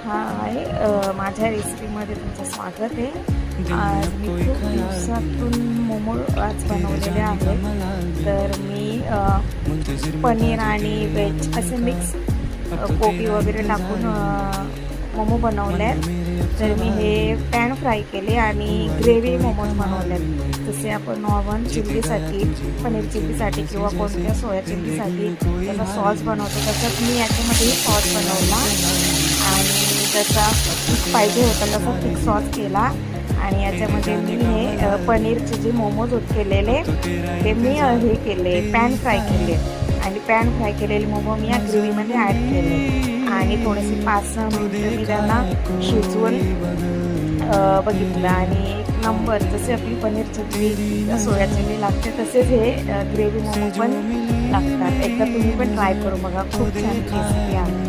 हाय, माझ्या रेसिपीमध्ये तुमचं स्वागत आहे. आज मी खूप दिवसातून मोमो आज बनवलेले आहेत. तर मी पनीर आणि व्हेज असे मिक्स कोबी वगैरे टाकून मोमो बनवले आहेत. तर मी हे पॅन फ्राय केले आणि ग्रेव्ही मोमोज बनवले आहेत. जसे आपण नॉर्मल चिल्लीसाठी, पनीर चिल्लीसाठी किंवा कोणत्या सोया चिल्लीसाठी त्याचा सॉस बनवतो, तसंच मी याच्यामध्येही सॉस बनवला आणि जसा पाहिजे होता तसा थिक सॉस केला. आणि याच्यामध्ये मी हे पनीरचे जे मोमोज केलेले ते मी हे केले, पॅन फ्राय केले आणि पॅन फ्राय केलेले मोमो मी या ग्रेव्हीमध्ये ॲड केले आणि थोडेसे 5-6 मिनिटं मी त्यांना शिजवून बघितलं. आणि एक नंबर, जसे आपली पनीर चिल्ली सोया चिल्ली लागते तसेच हे ग्रेव्ही मोमो पण लागतात. एकदा तुम्ही पण ट्राय करून बघा, खूप छान रेसिपी आहे.